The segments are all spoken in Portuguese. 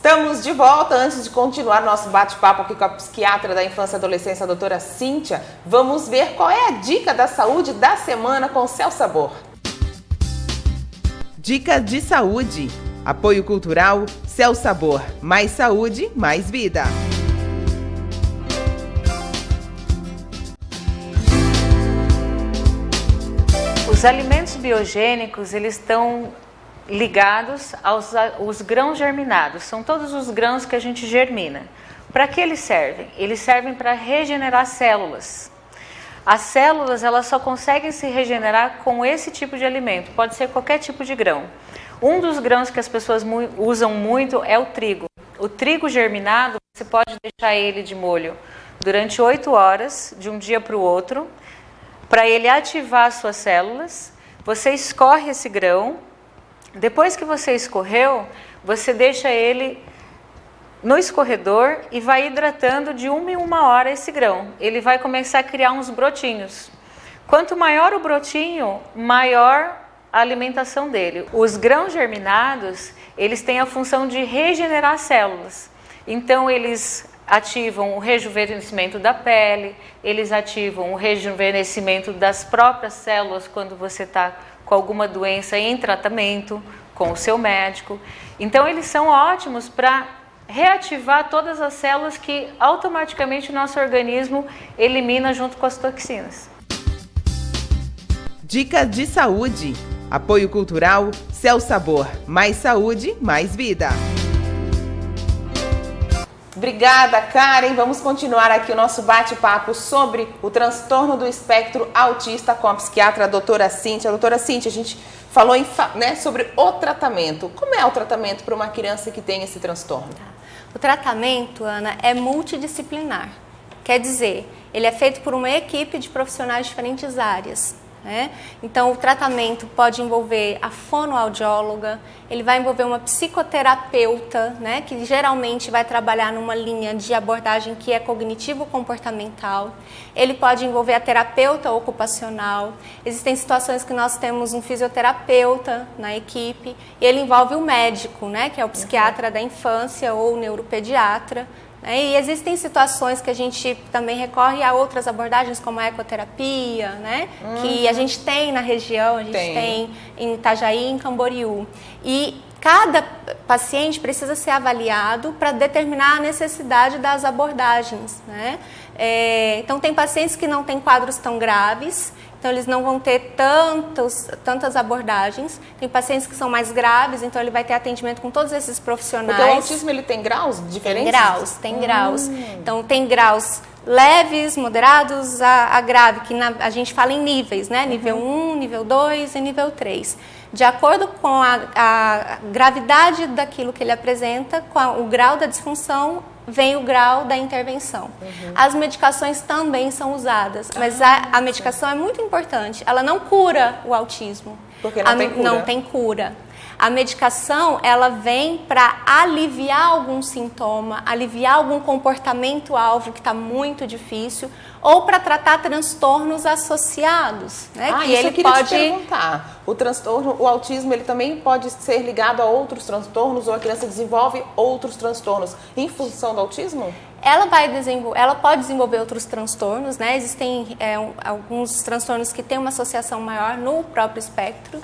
Estamos de volta. Antes de continuar nosso bate-papo aqui com a psiquiatra da infância e adolescência, a doutora Cíntia, vamos ver qual é a dica da saúde da semana com Céu Sabor. Dica de saúde. Apoio cultural Céu Sabor. Mais saúde, mais vida. Os alimentos biogênicos, eles estão ligados aos grãos germinados. São todos os grãos que a gente germina. Para que eles servem? Eles servem para regenerar células. As células, elas só conseguem se regenerar com esse tipo de alimento. Pode ser qualquer tipo de grão. Um dos grãos que as pessoas usam muito é o trigo. O trigo germinado, você pode deixar ele de molho durante 8 horas, de um dia para o outro, para ele ativar as suas células. Você escorre esse grão. Depois que você escorreu, você deixa ele no escorredor e vai hidratando de 1 em 1 hora esse grão. Ele vai começar a criar uns brotinhos. Quanto maior o brotinho, maior a alimentação dele. Os grãos germinados, eles têm a função de regenerar células. Então, eles ativam o rejuvenescimento da pele, eles ativam o rejuvenescimento das próprias células quando você está com alguma doença em tratamento com o seu médico. Então, eles são ótimos para reativar todas as células que automaticamente o nosso organismo elimina junto com as toxinas. Dica de saúde. Apoio cultural Céu Sabor. Mais saúde, mais vida. Obrigada, Karen. Vamos continuar aqui o nosso bate-papo sobre o transtorno do espectro autista com a psiquiatra a doutora Cíntia. Doutora Cíntia, a gente falou sobre o tratamento. Como é o tratamento para uma criança que tem esse transtorno? O tratamento, Ana, é multidisciplinar. Quer dizer, ele é feito por uma equipe de profissionais de diferentes áreas. Então, o tratamento pode envolver a fonoaudióloga, ele vai envolver uma psicoterapeuta, que geralmente vai trabalhar numa linha de abordagem que é cognitivo-comportamental. Ele pode envolver a terapeuta ocupacional. Existem situações que nós temos um fisioterapeuta na equipe, e ele envolve o médico, que é o psiquiatra da infância ou o neuropediatra. E existem situações que a gente também recorre a outras abordagens, como a ecoterapia, que a gente tem na região, a gente tem em Itajaí e em Camboriú. E cada paciente precisa ser avaliado para determinar a necessidade das abordagens. Então, tem pacientes que não têm quadros tão graves, então eles não vão ter tantas abordagens. Tem pacientes que são mais graves, então ele vai ter atendimento com todos esses profissionais. Porque o autismo, ele tem graus diferentes? Tem graus. Então tem graus leves, moderados a grave, que a gente fala em níveis, Nível 1, nível 2 e nível 3. De acordo com a gravidade daquilo que ele apresenta, com o grau da disfunção, vem o grau da intervenção. As medicações também são usadas, mas a medicação é muito importante. Ela não cura o autismo. Porque não tem cura. Não tem cura. A medicação, ela vem para aliviar algum sintoma, aliviar algum comportamento-alvo que está muito difícil, ou para tratar transtornos associados, que ele pode te perguntar. O transtorno, o autismo, ele também pode ser ligado a outros transtornos, ou a criança desenvolve outros transtornos em função do autismo? Ela pode desenvolver outros transtornos, Existem alguns transtornos que têm uma associação maior no próprio espectro,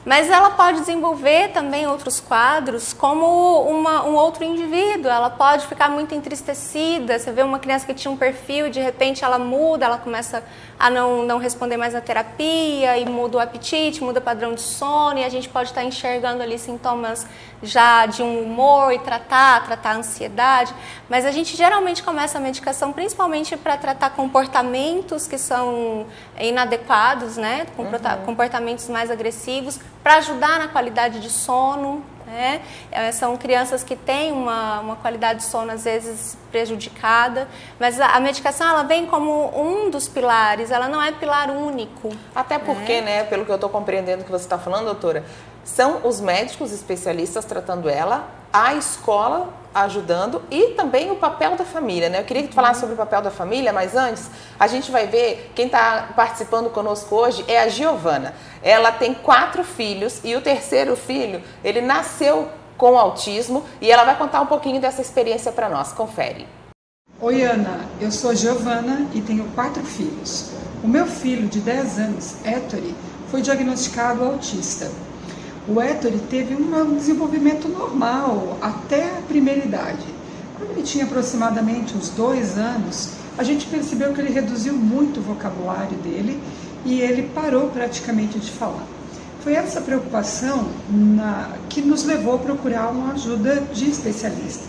mas ela pode desenvolver também outros quadros, como um outro indivíduo. Ela pode ficar muito entristecida. Você vê uma criança que tinha um perfil e de repente ela muda, ela começa a não responder mais à terapia e muda o apetite, muda o padrão de sono, e a gente pode estar enxergando ali sintomas já de um humor e tratar a ansiedade, mas a gente geralmente começa a medicação principalmente para tratar comportamentos que são inadequados, comportamentos mais agressivos, para ajudar na qualidade de sono. São crianças que têm uma qualidade de sono às vezes prejudicada, mas a medicação ela vem como um dos pilares, ela não é pilar único. Até porque, pelo que eu estou compreendendo que você está falando, doutora, são os médicos especialistas tratando ela, a escola ajudando e também o papel da família, Eu queria que tu falasse sobre o papel da família, mas antes a gente vai ver, quem está participando conosco hoje é a Giovana. Ela tem 4 filhos e o terceiro filho, ele nasceu com autismo e ela vai contar um pouquinho dessa experiência para nós. Confere. Oi, Ana, eu sou Giovana e tenho 4 filhos. O meu filho de 10 anos, Ettore, foi diagnosticado autista. O Ettore teve um desenvolvimento normal até a primeira idade. Quando ele tinha aproximadamente uns 2 anos, a gente percebeu que ele reduziu muito o vocabulário dele e ele parou praticamente de falar. Foi essa preocupação que nos levou a procurar uma ajuda de especialista.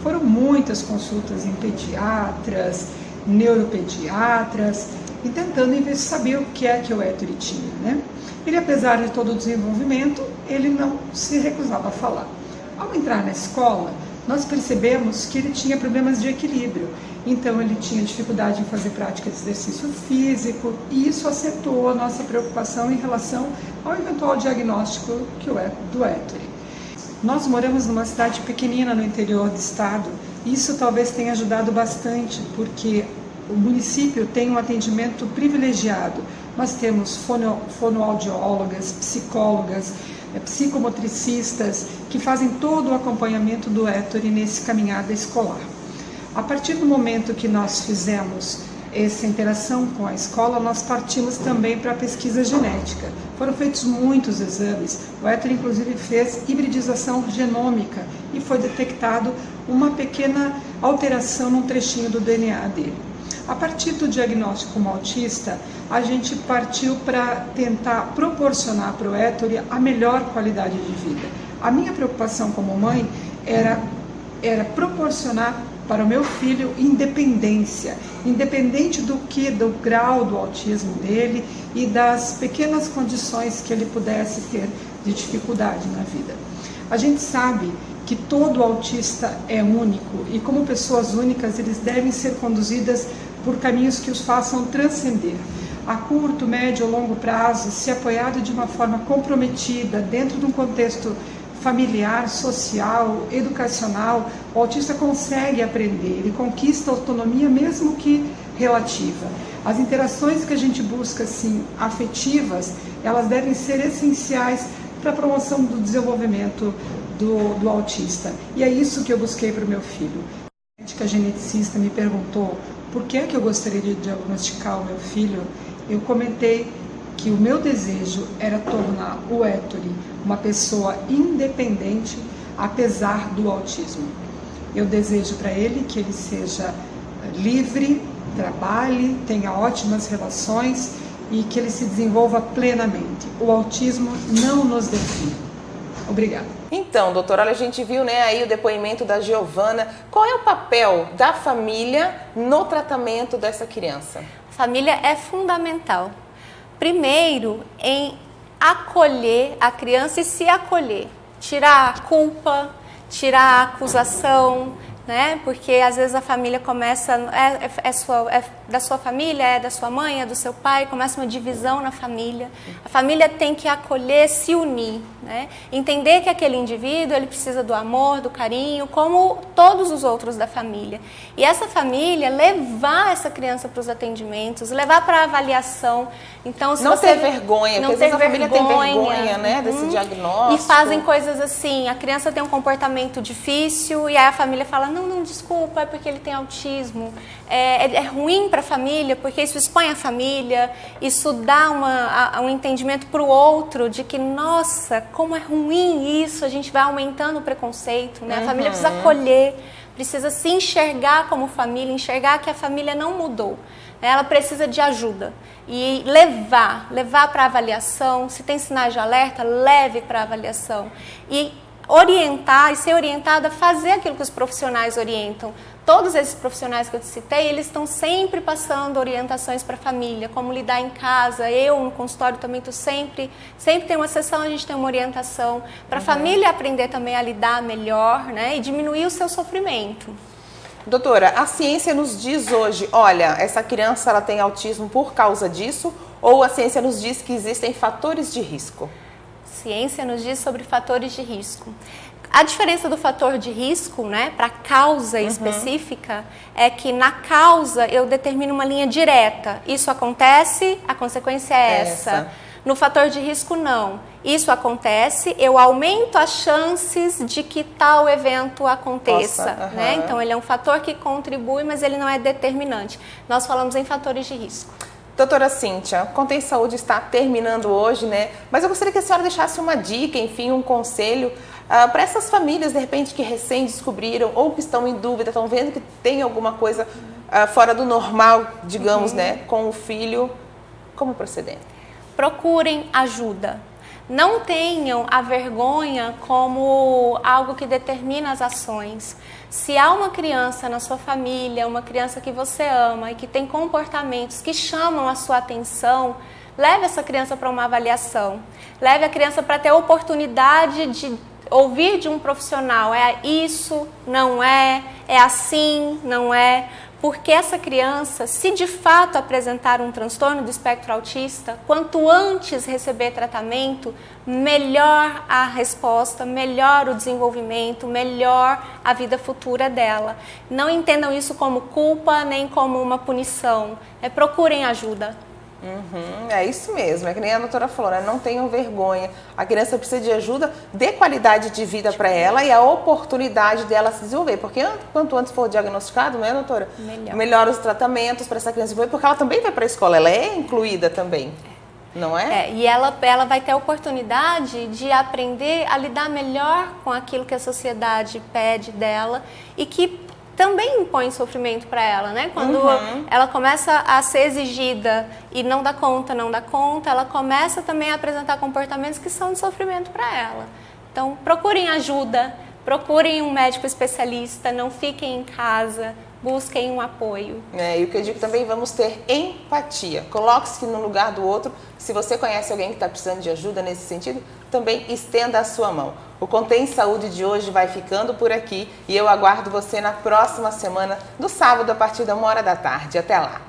Foram muitas consultas em pediatras, neuropediatras, e tentando saber o que é que o Ettore tinha, né? Ele, apesar de todo o desenvolvimento, ele não se recusava a falar. Ao entrar na escola, nós percebemos que ele tinha problemas de equilíbrio. Então, ele tinha dificuldade em fazer prática de exercício físico e isso acentuou a nossa preocupação em relação ao eventual diagnóstico do Ettore. Nós moramos numa cidade pequenina no interior do estado e isso talvez tenha ajudado bastante, porque o município tem um atendimento privilegiado. Nós temos fonoaudiólogas, psicólogas, psicomotricistas que fazem todo o acompanhamento do Ettore nesse caminhada escolar. A partir do momento que nós fizemos essa interação com a escola, nós partimos também para a pesquisa genética. Foram feitos muitos exames. O Ettore, inclusive, fez hibridização genômica e foi detectado uma pequena alteração num trechinho do DNA dele. A partir do diagnóstico como autista, a gente partiu para tentar proporcionar para o Ettore a melhor qualidade de vida. A minha preocupação como mãe era proporcionar para o meu filho independência, independente do grau do autismo dele e das pequenas condições que ele pudesse ter de dificuldade na vida. A gente sabe que todo autista é único e como pessoas únicas eles devem ser conduzidas por caminhos que os façam transcender. A curto, médio ou longo prazo, se apoiado de uma forma comprometida dentro de um contexto familiar, social, educacional, o autista consegue aprender, ele conquista autonomia mesmo que relativa. As interações que a gente busca, assim, afetivas, elas devem ser essenciais para a promoção do desenvolvimento do autista. E é isso que eu busquei para o meu filho. A médica geneticista me perguntou por que é que eu gostaria de diagnosticar o meu filho. Eu comentei que o meu desejo era tornar o Ettore uma pessoa independente, apesar do autismo. Eu desejo para ele que ele seja livre, trabalhe, tenha ótimas relações e que ele se desenvolva plenamente. O autismo não nos define. Obrigada. Então, doutora, olha, a gente viu, né, aí o depoimento da Giovana. Qual é o papel da família no tratamento dessa criança? A família é fundamental. Primeiro, em acolher a criança e se acolher. Tirar a culpa, tirar a acusação, né? Porque às vezes a família começa, é da sua família, é da sua mãe, é do seu pai, começa uma divisão na família. A família tem que acolher, se unir, né? Entender que aquele indivíduo, ele precisa do amor, do carinho, como todos os outros da família. E essa família levar essa criança para os atendimentos, levar para a avaliação. Então, se não você ter vergonha, porque às vezes a família tem vergonha, né, desse diagnóstico. E fazem coisas assim, a criança tem um comportamento difícil e aí a família fala, não, desculpa, é porque ele tem autismo. É ruim para a família, porque isso expõe a família, isso dá um entendimento para o outro de que, nossa, como é ruim isso, a gente vai aumentando o preconceito, né? A família precisa acolher, precisa se enxergar como família, enxergar que a família não mudou. Ela precisa de ajuda e levar para avaliação. Se tem sinais de alerta, leve para avaliação e orientar e ser orientada a fazer aquilo que os profissionais orientam. Todos esses profissionais que eu te citei, eles estão sempre passando orientações para a família, como lidar em casa. Eu, no consultório, também estou sempre tem uma sessão, a gente tem uma orientação para a família aprender também a lidar melhor, né, e diminuir o seu sofrimento. Doutora, a ciência nos diz hoje, olha, essa criança ela tem autismo por causa disso, ou a ciência nos diz que existem fatores de risco? A ciência nos diz sobre fatores de risco. A diferença do fator de risco, né, para causa específica, é que na causa eu determino uma linha direta. Isso acontece, a consequência é essa. No fator de risco, não. Isso acontece, eu aumento as chances de que tal evento aconteça. Né? Então, ele é um fator que contribui, mas ele não é determinante. Nós falamos em fatores de risco. Doutora Cíntia, o Contém Saúde está terminando hoje, né? Mas eu gostaria que a senhora deixasse uma dica, enfim, um conselho para essas famílias, de repente, que recém descobriram ou que estão em dúvida, estão vendo que tem alguma coisa fora do normal, digamos, né, com o filho. Como proceder? Procurem ajuda. Não tenham a vergonha como algo que determina as ações. Se há uma criança na sua família, uma criança que você ama e que tem comportamentos que chamam a sua atenção, leve essa criança para uma avaliação. Leve a criança para ter a oportunidade de ouvir de um profissional. É isso, não é, é assim, não é. Porque essa criança, se de fato apresentar um transtorno do espectro autista, quanto antes receber tratamento, melhor a resposta, melhor o desenvolvimento, melhor a vida futura dela. Não entendam isso como culpa nem como uma punição. Procurem ajuda. É isso mesmo, é que nem a doutora falou, né? Não tenham vergonha. A criança precisa de ajuda, dê qualidade de vida para ela e a oportunidade dela se desenvolver. Porque quanto antes for diagnosticado, né, doutora? Melhor os tratamentos para essa criança desenvolver, porque ela também vai para a escola, ela é incluída também, não é? E ela vai ter a oportunidade de aprender a lidar melhor com aquilo que a sociedade pede dela e que também impõe sofrimento para ela, né? Quando ela começa a ser exigida e não dá conta, ela começa também a apresentar comportamentos que são de sofrimento para ela. Então, procurem ajuda, procurem um médico especialista, não fiquem em casa, busquem um apoio. E o que eu digo também, vamos ter empatia. Coloque-se no lugar do outro. Se você conhece alguém que está precisando de ajuda nesse sentido, também estenda a sua mão. O Contém Saúde de hoje vai ficando por aqui e eu aguardo você na próxima semana, no sábado, a partir da 1h da tarde. Até lá!